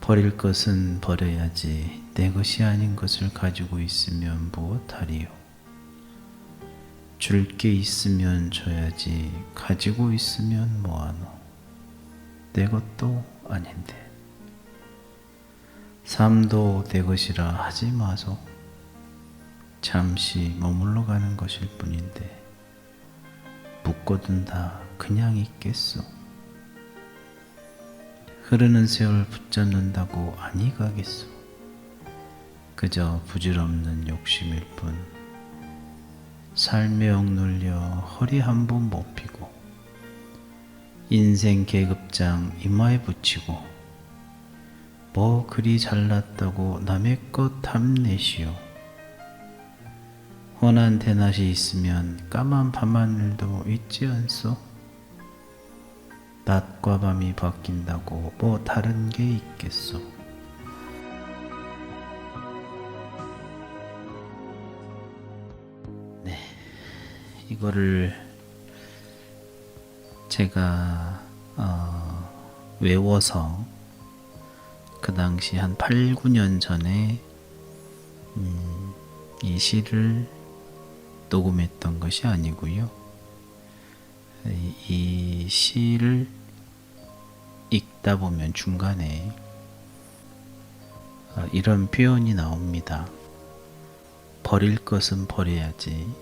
버릴 것은 버려야지 내 것이 아닌 것을 가지고 있으면 무엇하리요. 줄 게 있으면 줘야지 가지고 있으면 뭐하노. 내 것도 아닌데. 삶도 내 것이라 하지 마소. 잠시 머물러 가는 것일 뿐인데 묶어둔다 그냥 있겠소. 흐르는 세월 붙잡는다고 아니 가겠소. 그저 부질없는 욕심일 뿐. 삶에 억눌려 허리 한 번 못 펴고 인생 계급장 이마에 붙이고 뭐 그리 잘났다고 남의 것 탐내시오. 훤한 대낮이 있으면 까만 밤하늘도 있지 않소. 낮과 밤이 바뀐다고 뭐 다른 게 있겠소. 네, 이거를 제가 외워서 그 당시 한 8, 9년 전에 이 시를 녹음했던 것이 아니고요. 이 시를 읽다 보면 중간에 이런 표현이 나옵니다. 버릴 것은 버려야지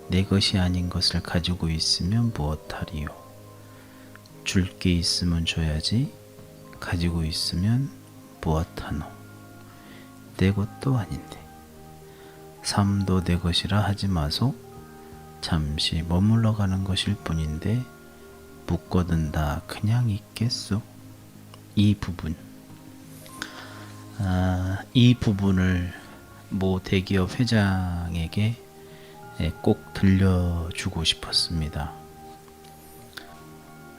내 것이 아닌 것을 가지고 있으면 무엇하리요. 줄 게 있으면 줘야지 가지고 있으면 무엇하노. 내 것도 아닌데. 삶도 내 것이라 하지 마소. 잠시 머물러 가는 것일 뿐인데 묶어둔다 그냥 있겠소. 이 부분, 이 부분을 모 대기업 회장에게 꼭 들려주고 싶었습니다.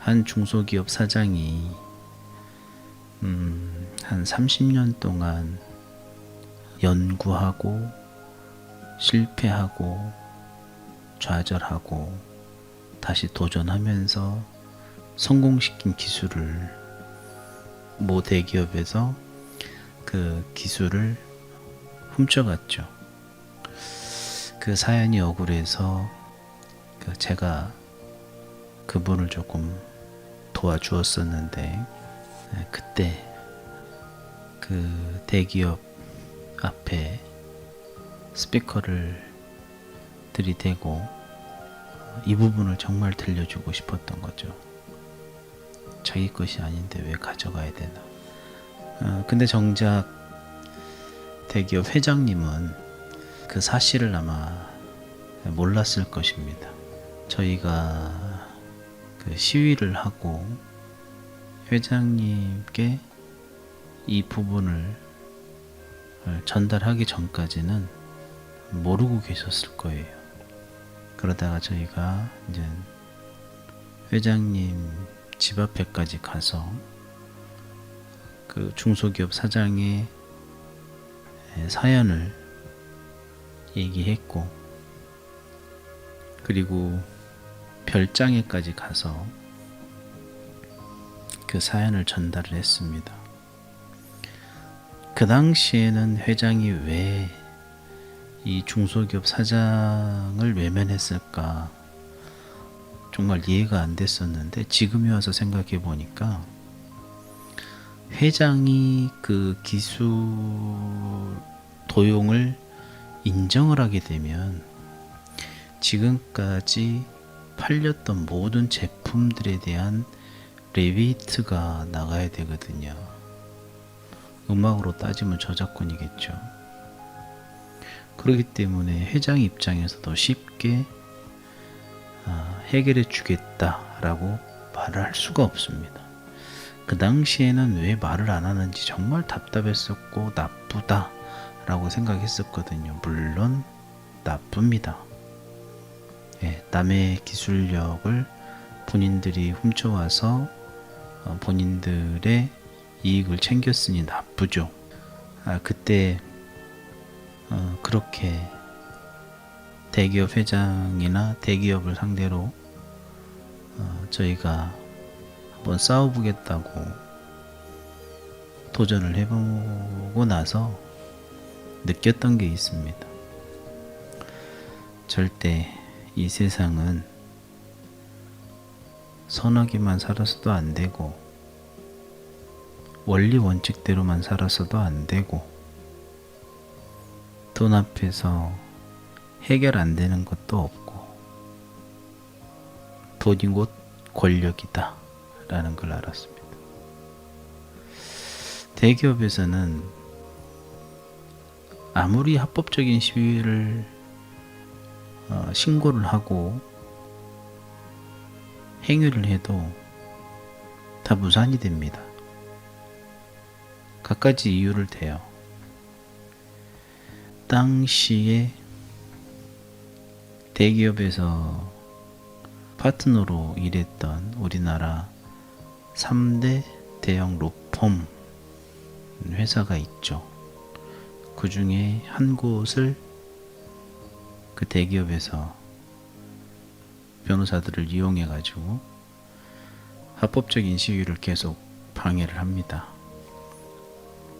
한 중소기업 사장이 한 30년 동안 연구하고 실패하고 좌절하고 다시 도전하면서 성공시킨 기술을 모 대기업에서 그 기술을 훔쳐갔죠. 그 사연이 억울해서 제가 그분을 조금 도와주었었는데 그때 그 대기업 앞에 스피커를 들이대고 이 부분을 정말 들려주고 싶었던 거죠. 자기 것이 아닌데 왜 가져가야 되나. 근데 정작 대기업 회장님은 그 사실을 아마 몰랐을 것입니다. 저희가 그 시위를 하고 회장님께 이 부분을 전달하기 전까지는 모르고 계셨을 거예요. 그러다가 저희가 이제 회장님 집 앞에까지 가서 그 중소기업 사장의 사연을 얘기했고, 그리고 별장에까지 가서 그 사연을 전달을 했습니다. 그 당시에는 회장이 왜 이 중소기업 사장을 외면했을까 정말 이해가 안 됐었는데, 지금에 와서 생각해 보니까 회장이 그 기술 도용을 인정을 하게 되면 지금까지 팔렸던 모든 제품들에 대한 리베이트가 나가야 되거든요. 음악으로 따지면 저작권이겠죠. 그렇기 때문에 회장 입장에서도 쉽게 해결해 주겠다라고 말을 할 수가 없습니다. 그 당시에는 왜 말을 안 하는지 정말 답답했었고 나쁘다라고 생각했었거든요. 물론 나쁩니다. 남의 기술력을 본인들이 훔쳐와서 본인들의 이익을 챙겼으니 나쁘죠. 그때 그렇게 대기업 회장이나 대기업을 상대로 저희가 한번 싸워보겠다고 도전을 해보고 나서 느꼈던 게 있습니다. 절대 이 세상은 선하게만 살아서도 안 되고 원리 원칙대로만 살아서도 안 되고 돈 앞에서 해결 안 되는 것도 없고 돈이 곧 권력이다 라는 걸 알았습니다. 대기업에서는 아무리 합법적인 시위를 신고를 하고 행위를 해도 다 무산이 됩니다. 갖가지 이유를 대요. 당시에 대기업에서 파트너로 일했던 우리나라 3대 대형 로펌 회사가 있죠. 그 중에 한 곳을 그 대기업에서 변호사들을 이용해 가지고 합법적인 시위를 계속 방해를 합니다.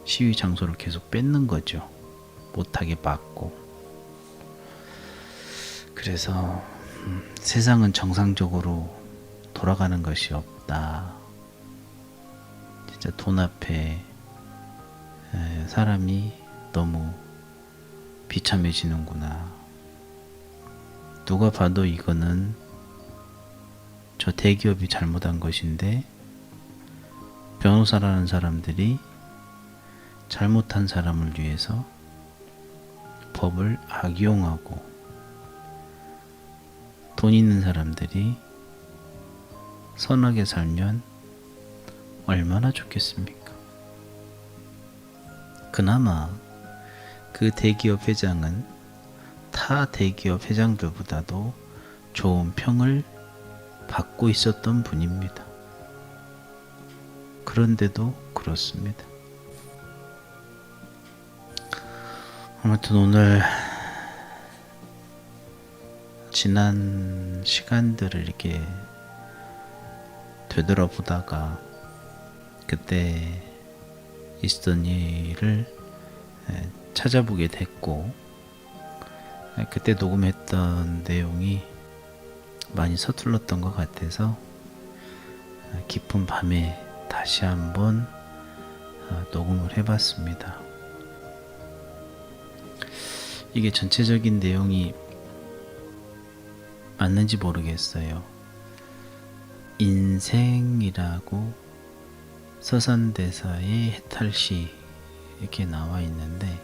시위 장소를 계속 뺏는 거죠. 못하게 막고. 그래서 세상은 정상적으로 돌아가는 것이 없다. 진짜 돈 앞에 사람이 너무 비참해지는구나. 누가 봐도 이거는 저 대기업이 잘못한 것인데 변호사라는 사람들이 잘못한 사람을 위해서 법을 악용하고 돈 있는 사람들이 선하게 살면 얼마나 좋겠습니까? 그나마 그 대기업 회장은 타 대기업 회장들보다도 좋은 평을 받고 있었던 분입니다. 그런데도 그렇습니다. 아무튼 오늘 지난 시간들을 이렇게 되돌아보다가 그때 있었던 일을 찾아보게 됐고, 그때 녹음했던 내용이 많이 서툴렀던 것 같아서 깊은 밤에 다시 한번 녹음을 해봤습니다. 이게 전체적인 내용이 맞는지 모르겠어요. 인생이라고 서산대사의 해탈시 이렇게 나와 있는데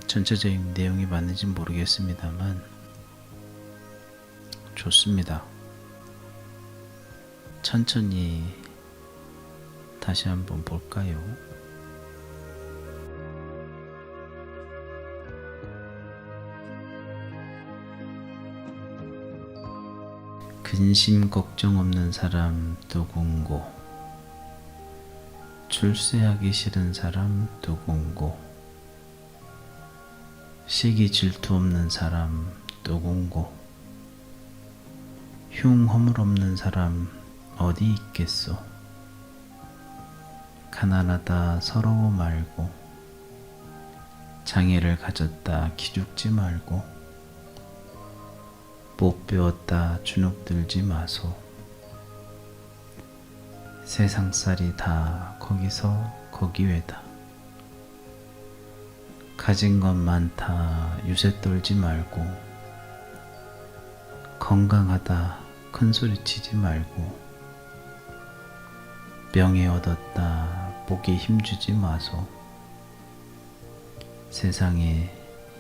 전체적인 내용이 맞는지 모르겠습니다만 좋습니다. 천천히 다시 한번 볼까요? 근심 걱정 없는 사람 누군고, 출세하기 싫은 사람 누군고, 시기 질투 없는 사람 누군고, 흉 허물 없는 사람 어디 있겠소. 가난하다 서러워 말고, 장애를 가졌다 기죽지 말고, 못 배웠다 주눅들지 마소. 세상살이 다 거기서 거기외다. 가진 것 많다 유세 떨지 말고, 건강하다 큰소리 치지 말고, 명예 얻었다 목에 힘주지 마소. 세상에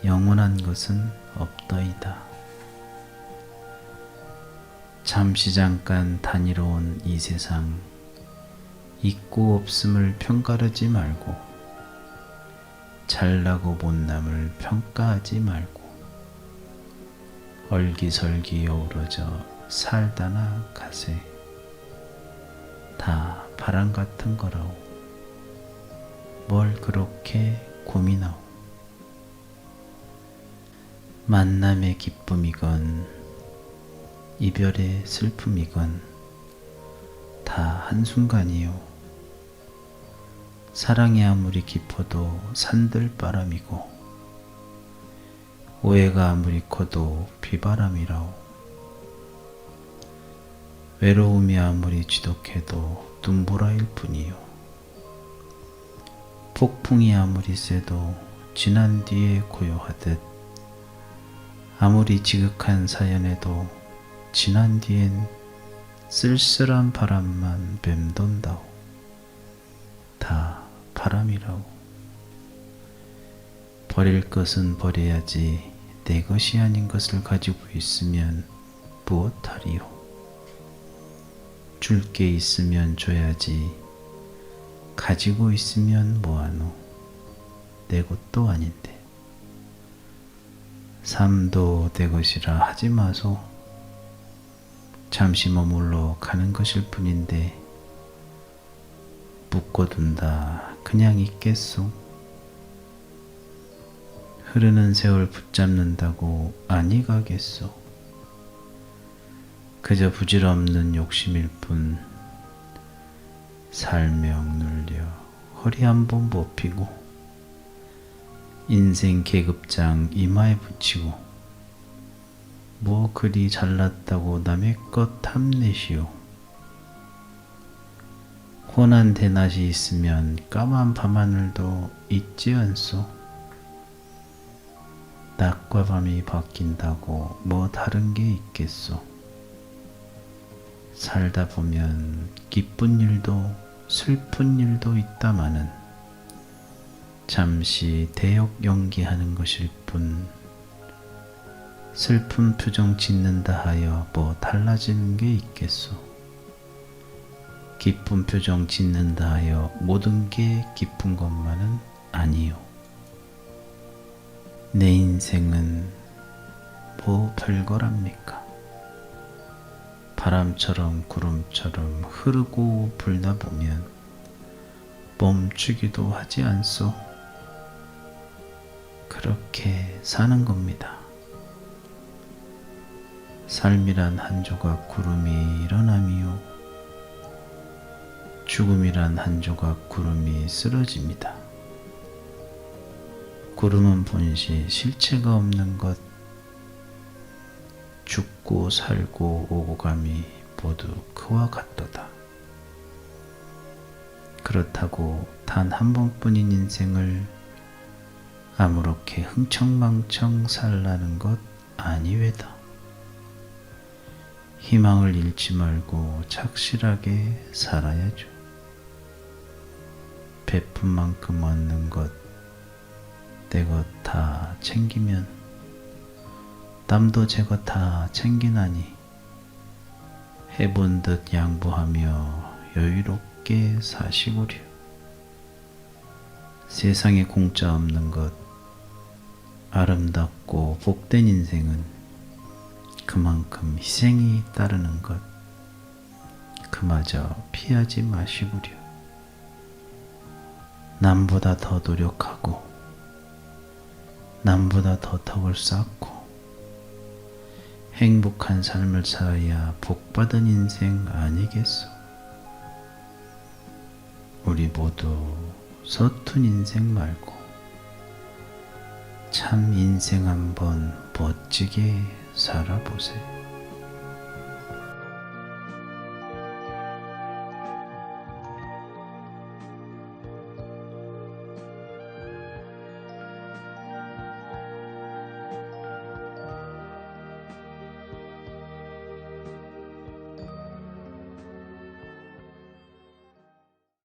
영원한 것은 없더이다. 잠시 잠깐 다니러 온 이 세상, 있고 없음을 평가르지 말고, 잘나고 못남을 평가하지 말고, 얼기설기 어우러져 살다나 가세. 다 바람 같은 거라오. 뭘 그렇게 고민하오. 만남의 기쁨이건 이별의 슬픔이건 다 한순간이요. 사랑이 아무리 깊어도 산들바람이고 오해가 아무리 커도 비바람이라오. 외로움이 아무리 지독해도 눈보라일 뿐이요. 폭풍이 아무리 세도 지난 뒤에 고요하듯 아무리 지극한 사연에도 지난 뒤엔 쓸쓸한 바람만 맴돈다오. 다 바람이라오. 버릴 것은 버려야지 내 것이 아닌 것을 가지고 있으면 무엇하리요. 줄 게 있으면 줘야지 가지고 있으면 뭐하노. 내 것도 아닌데. 삶도 내 것이라 하지 마소. 잠시 머물러 가는 것일 뿐인데 묶어둔다 그냥 있겠소. 흐르는 세월 붙잡는다고 아니 가겠소. 그저 부질없는 욕심일 뿐. 살명 눌려 허리 한번 못 피고 인생 계급장 이마에 붙이고 뭐 그리 잘났다고 남의 것 탐내시오. 혼한 대낮이 있으면 까만 밤하늘도 있지 않소. 낮과 밤이 바뀐다고 뭐 다른 게 있겠소. 살다 보면 기쁜 일도 슬픈 일도 있다마는 잠시 대역 연기하는 것일 뿐. 슬픈 표정 짓는다 하여 뭐 달라지는 게 있겠소. 기쁜 표정 짓는다 하여 모든 게 기쁜 것만은 아니요. 내 인생은 뭐 별거랍니까. 바람처럼 구름처럼 흐르고 불다 보면 멈추기도 하지 않소. 그렇게 사는 겁니다. 삶이란 한 조각 구름이 일어남이요. 죽음이란 한 조각 구름이 쓰러집니다. 구름은 본시 실체가 없는 것. 죽고 살고 오고 감이 모두 그와 같도다. 그렇다고 단 한 번뿐인 인생을 아무렇게 흥청망청 살라는 것 아니외다. 희망을 잃지 말고 착실하게 살아야죠. 베푼 만큼 얻는 것, 내 것 다 챙기면 남도 제 것 다 챙기나니 해본 듯 양보하며 여유롭게 사시구려. 세상에 공짜 없는 것, 아름답고 복된 인생은 그만큼 희생이 따르는 것, 그마저 피하지 마시구려. 남보다 더 노력하고 남보다 더 덕을 쌓고 행복한 삶을 살아야 복받은 인생 아니겠소. 우리 모두 서툰 인생 말고 참 인생 한번 멋지게 살아보세요.